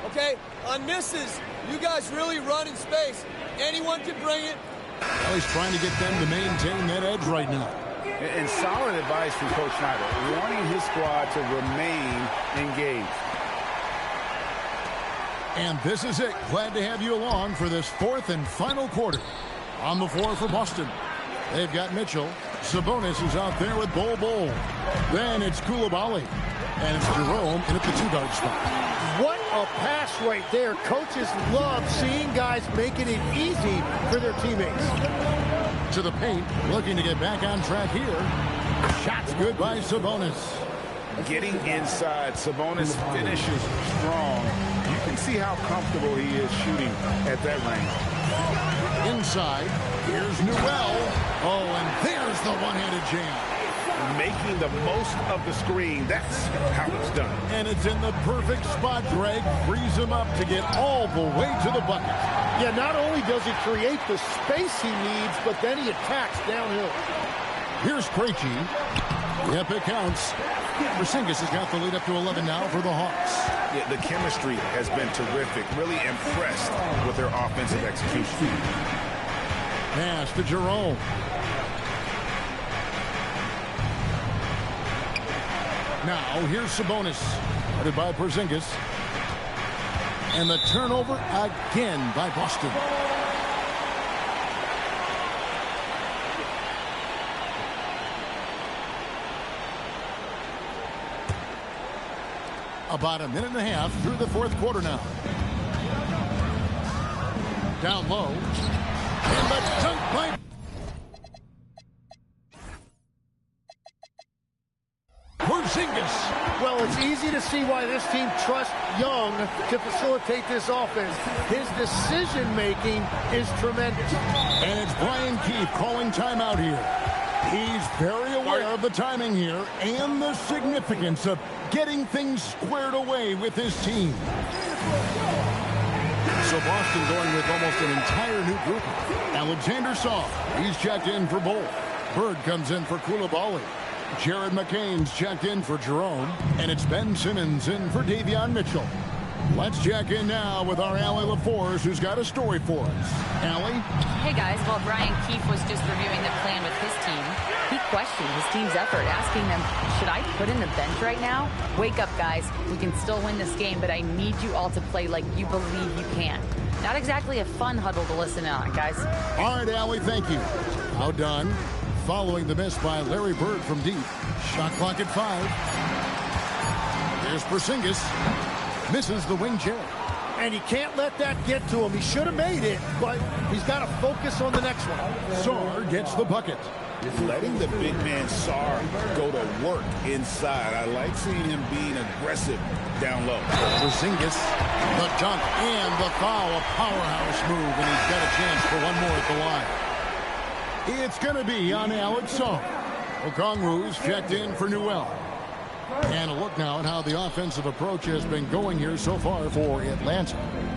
okay? On misses, you guys really run in space. Anyone can bring it. Well, he's trying to get them to maintain that edge right now. And solid advice from Coach Snyder, wanting his squad to remain engaged. And this is it. Glad to have you along for this 4th and final quarter. On the floor for Boston, they've got Mitchell. Sabonis is out there with Bol. Then it's Koulibaly. And it's Jerome in at the 2-guard spot. What a pass right there. Coaches love seeing guys making it easy for their teammates. To the paint, looking to get back on track here. Shots good by Sabonis. Getting inside, Sabonis finishes strong. You can see how comfortable he is shooting at that range. Inside, here's Newell. Oh, and there's the one-handed jam. Making the most of the screen. That's how it's done. And it's in the perfect spot, Greg. Frees him up to get all the way to the bucket. Yeah, not only does he create the space he needs, but then he attacks downhill. Here's Krejci. Yep, it counts. Porzingis has got the lead up to 11 now for the Hawks. Yeah, the chemistry has been terrific. Really impressed with their offensive execution. Pass to Jerome. Now, here's Sabonis, guarded by Porzingis. And the turnover again by Boston. About a minute and a half through the 4th quarter now. Down low. And the dunk by Porzingis. Well, it's easy to see why this team trusts Young to facilitate this offense. His decision-making is tremendous. And it's Brian Keefe calling timeout here. He's very aware of the timing here and the significance of getting things squared away with his team. So Boston going with almost an entire new group. Alexander Saw, he's checked in for Bol. Bird comes in for Koulibaly. Jared McCain's checked in for Jerome. And it's Ben Simmons in for Davion Mitchell. Let's check in now with our Allie LaForce, who's got a story for us. Allie? Hey, guys. While Brian Keefe was just reviewing the plan with his team, he questioned his team's effort, asking them, should I put in the bench right now? Wake up, guys. We can still win this game, but I need you all to play like you believe you can. Not exactly a fun huddle to listen in on, guys. All right, Allie, thank you. How done? Following the miss by Larry Bird from deep. Shot clock at 5. Here's Porzingis. Misses the wing chair. And he can't let that get to him. He should have made it, but he's got to focus on the next one. Saar gets the bucket. Letting the big man Saar go to work inside. I like seeing him being aggressive down low. Porzingis, the dunk, and the foul. A powerhouse move, and he's got a chance for one more at the line. It's going to be on Alex Saar. Okongwu's checked in for Newell. And a look now at how the offensive approach has been going here so far for Atlanta.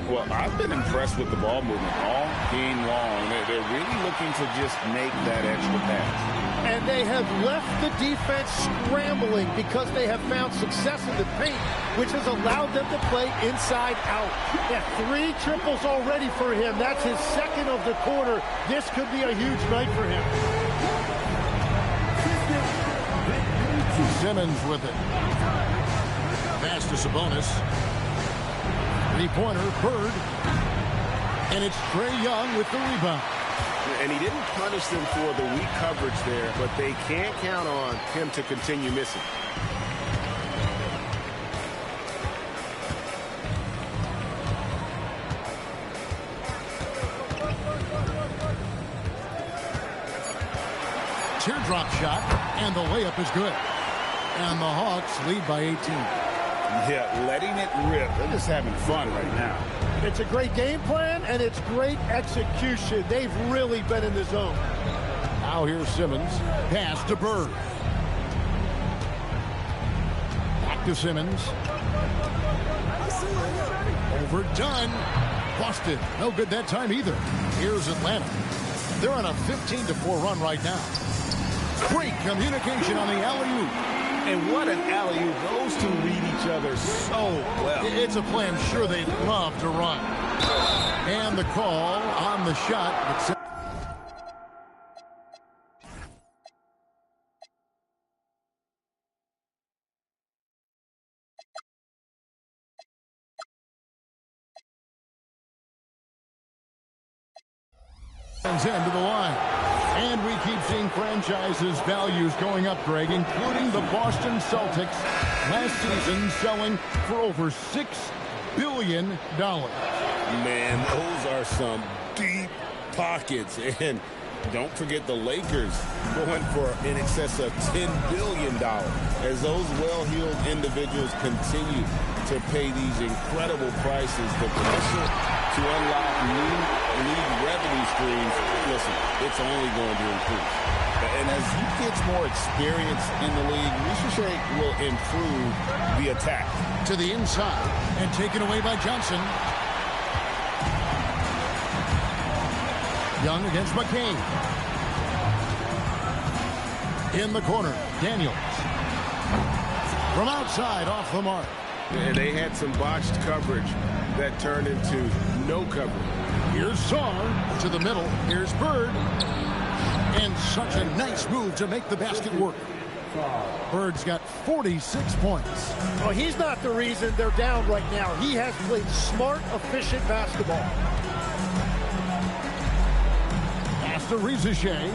Well, I've been impressed with the ball movement all game long. They're really looking to just make that extra pass. And they have left the defense scrambling because they have found success in the paint, which has allowed them to play inside out. Yeah, 3 triples already for him. That's his second of the quarter. This could be a huge night for him. Simmons with it. Pass to Sabonis. 3-pointer, Bird. And it's Trae Young with the rebound. And he didn't punish them for the weak coverage there, but they can't count on him to continue missing. Teardrop shot, and the layup is good. And the Hawks lead by 18. Yeah, letting it rip. They're just having fun right now. It's a great game plan, and it's great execution. They've really been in the zone. Now here's Simmons. Pass to Bird. Back to Simmons. Overdone. Busted. No good that time either. Here's Atlanta. They're on a 15-4 run right now. Great communication on the alley-oop. And what an alley-oop. Those two read each other so well. It's a play I'm sure they'd love to run. And the call on the shot. Into the line. And we keep seeing franchises' values going up, Greg, including the Boston Celtics last season selling for over $6 billion. Man, those are some deep pockets. And don't forget the Lakers going for in excess of $10 billion as those well-heeled individuals continue to pay these incredible prices. The potential to unlock new league revenue streams, listen, it's only going to increase. And as he gets more experience in the league, Ricochet will improve the attack. To the inside and taken away by Johnson. Young against McCain. In the corner, Daniels. From outside, off the mark. And they had some botched coverage that turned into no coverage. Here's Saar to the middle. Here's Bird. And such a nice move to make the basket work. Bird's got 46 points. Well, he's not the reason they're down right now. He has played smart, efficient basketball. Pass to Ricochet.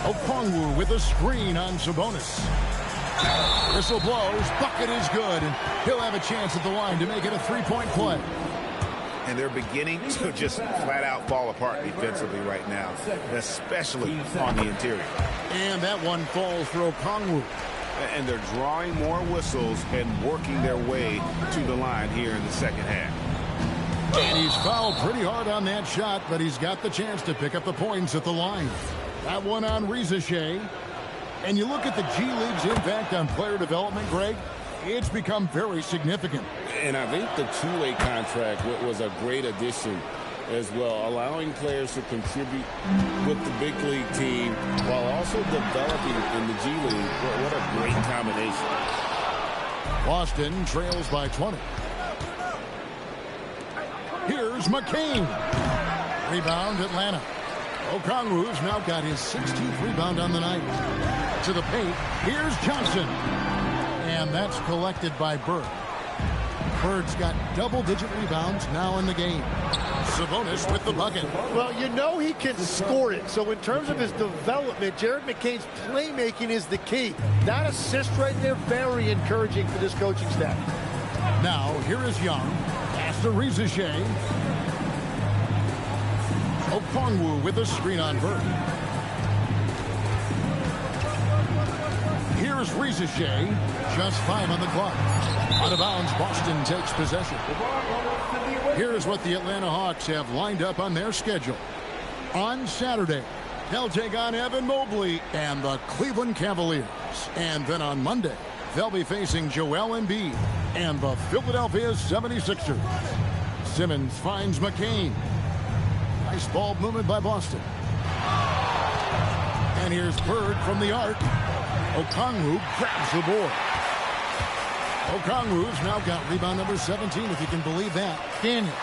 Okongwu with a screen on Sabonis. Whistle blows. Bucket is good. And he'll have a chance at the line to make it a three-point play. And they're beginning to just flat out fall apart defensively right now, especially on the interior. And that one falls for Okongwu. And they're drawing more whistles and working their way to the line here in the second half. And he's fouled pretty hard on that shot, but he's got the chance to pick up the points at the line. That one on Ricochet. And you look at the G League's impact on player development, Greg, it's become very significant. And I think the two-way contract was a great addition as well, allowing players to contribute with the big league team while also developing in the G League. What a great combination. Boston trails by 20. Here's McCain. Rebound, Atlanta. Okongwu's now got his 16th rebound on the night. To the paint, here's Johnson. And that's collected by Bird. Bird's got double-digit rebounds now in the game. Sabonis with the bucket. Well, you know he can score it. So in terms of his development, Jared McCain's playmaking is the key. That assist right there, very encouraging for this coaching staff. Now, here is Young. Pass to Ricochet. Okongwu with a screen on Bird. Here's Ricochet. Just 5 on the clock. Out of bounds, Boston takes possession. Here's what the Atlanta Hawks have lined up on their schedule. On Saturday, They'll take on Evan Mobley and the Cleveland Cavaliers. And then on Monday, they'll be facing Joel Embiid and the Philadelphia 76ers. Simmons finds McCain. Nice ball movement by Boston. And here's Bird from the arc. Okongwu grabs the board. Okongwu's now got rebound number 17, if you can believe that. Daniel.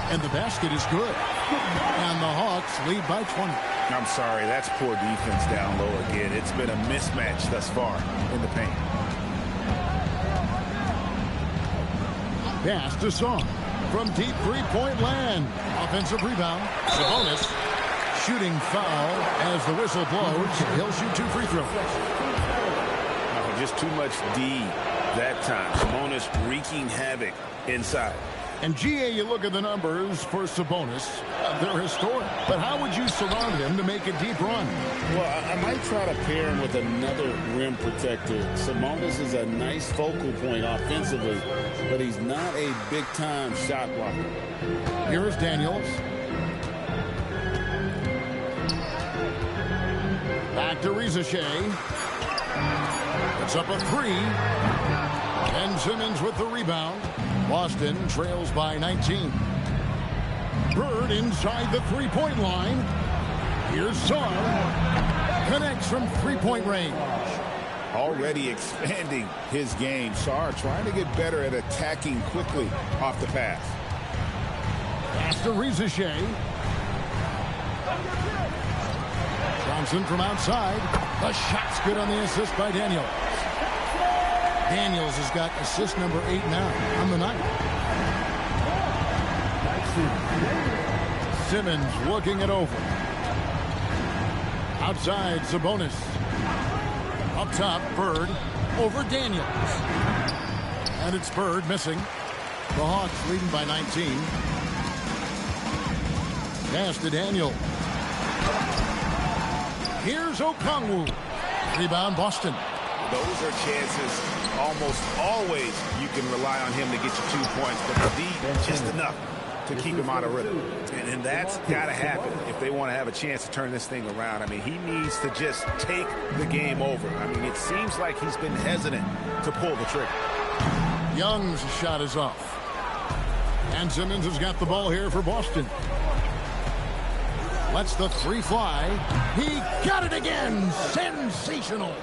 And the basket is good. And the Hawks lead by 20. I'm sorry, that's poor defense down low again. It's been a mismatch thus far in the paint. Pass to Song from deep three-point land. Offensive rebound. Sabonis shooting foul as the whistle blows. He'll shoot 2 free throws. Oh, just too much D that time. Sabonis wreaking havoc inside. And GA, you look at the numbers for Sabonis. They're historic. But how would you surround him to make a deep run? Well, I might try to pair him with another rim protector. Sabonis is a nice focal point offensively, but he's not a big-time shot blocker. Here's Daniels. Back to Reza Shea. It's up a 3. And Simmons with the rebound. Boston trails by 19. Bird inside the three-point line. Here's Sarr. Connects from three-point range. Already expanding his game. Sarr trying to get better at attacking quickly off the pass. Pass to Reza Shea. Johnson from outside. The shot's good on the assist by Daniels. Daniels has got assist number 8 now on the night. Simmons looking it over. Outside, Sabonis. Up top, Bird over Daniels. And it's Bird missing. The Hawks leading by 19. Pass to Daniel. Here's Okongwu. Rebound, Boston. Those are chances almost always you can rely on him to get you 2 points, but the D just enough to keep him out of rhythm. And that's got to happen if they want to have a chance to turn this thing around. I mean, he needs to just take the game over. I mean, it seems like he's been hesitant to pull the trigger. Young's shot is off. And Simmons has got the ball here for Boston. Lets the 3 fly. He got it again. Sensational.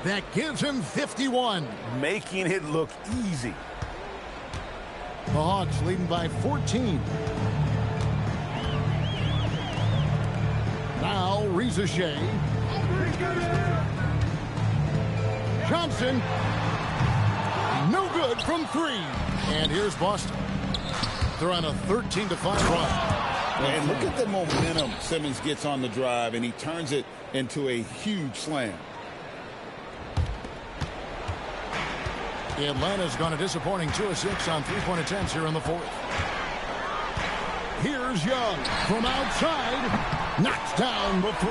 That gives him 51. Making it look easy. The Hawks leading by 14. Now Reza Shea. Johnson. No good from 3. And here's Boston. They're on a 13-5 run. And look at the momentum Simmons gets on the drive, and he turns it into a huge slam. Atlanta's gone a disappointing 2 of 6 on 3-point attempts here in the 4th. Here's Young from outside. Knocks down the 3.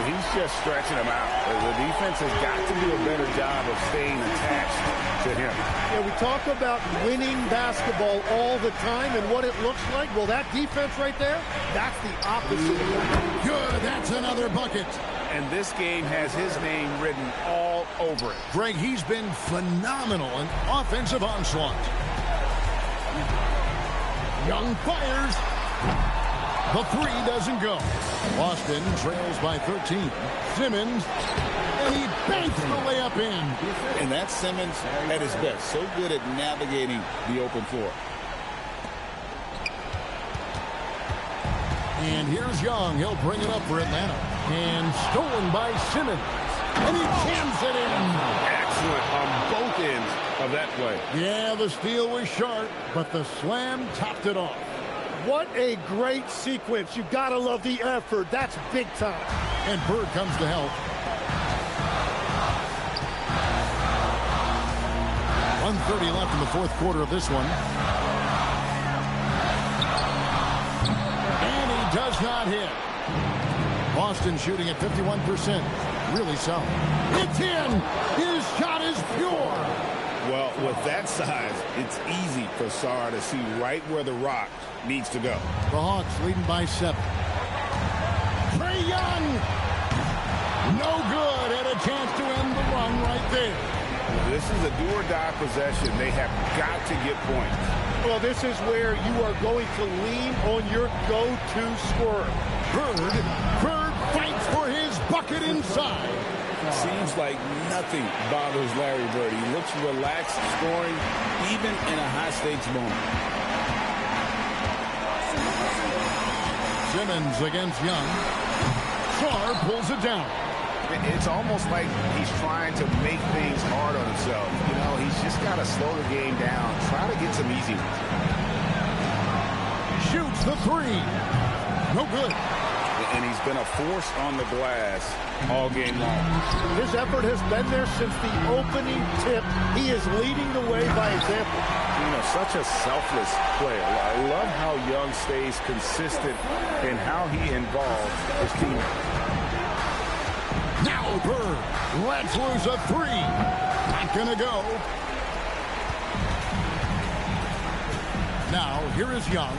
He's just stretching him out. The defense has got to do a better job of staying attached to him. Yeah, we talk about winning basketball all the time and what it looks like. Well, that defense right there, that's the opposite. Good, that's another bucket. And this game has his name written all over it. Greg, he's been phenomenal in offensive onslaught. Young fires. The 3 doesn't go. Boston trails by 13. Simmons, and he banks the layup in. And that's Simmons at his best. So good at navigating the open floor. And here's Young. He'll bring it up for Atlanta. And stolen by Simmons. And he jams it in. Excellent on both ends of that play. Yeah, the steal was sharp, but the slam topped it off. What a great sequence. You got to love the effort. That's big time. And Bird comes to help. 1:30 left in the 4th quarter of this one. And he does not hit. Boston shooting at 51%. Really solid. It's in. His shot is pure. Well, with that size, it's easy for Sarr to see right where the rock needs to go. The Hawks leading by 7. Trae Young. No good. Had a chance to end the run right there. This is a do-or-die possession. They have got to get points. Well, this is where you are going to lean on your go-to scorer. Bird fights for his bucket inside. Seems like nothing bothers Larry Bird. He looks relaxed, scoring even in a high-stakes moment. Simmons against Young. Sarr pulls it down. It's almost like he's trying to make things hard on himself. You know, he's just got to slow the game down, try to get some easy ones. Shoots the three. No good. And he's been a force on the glass all game long. His effort has been there since the opening tip. He is leading the way by example. You know, such a selfless player. I love how Young stays consistent in how he involves his team. Now Bird lets loose a three. Not gonna go. Now here is Young.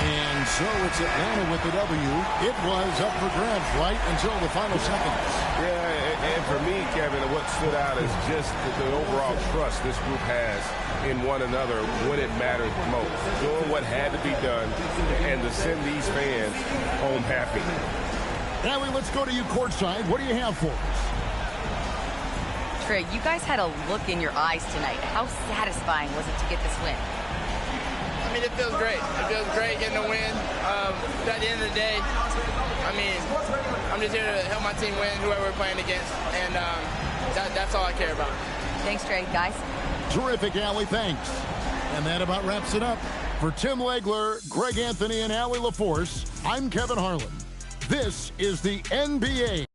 And so it's Atlanta with the W. It was up for grabs right until the final seconds. Yeah, and for me, Kevin, what stood out is just the overall trust this group has in one another when it mattered most. Doing what had to be done and to send these fans home happy. Allie, let's go to you courtside. What do you have for us? Trey, you guys had a look in your eyes tonight. How satisfying was it to get this win? I mean, it feels great. It feels great getting a win. At the end of the day, I mean, I'm just here to help my team win, whoever we're playing against, and that's all I care about. Thanks, Trey. Guys? Terrific, Allie. Thanks. And that about wraps it up. For Tim Legler, Greg Anthony, and Allie LaForce, I'm Kevin Harlan. This is the NBA.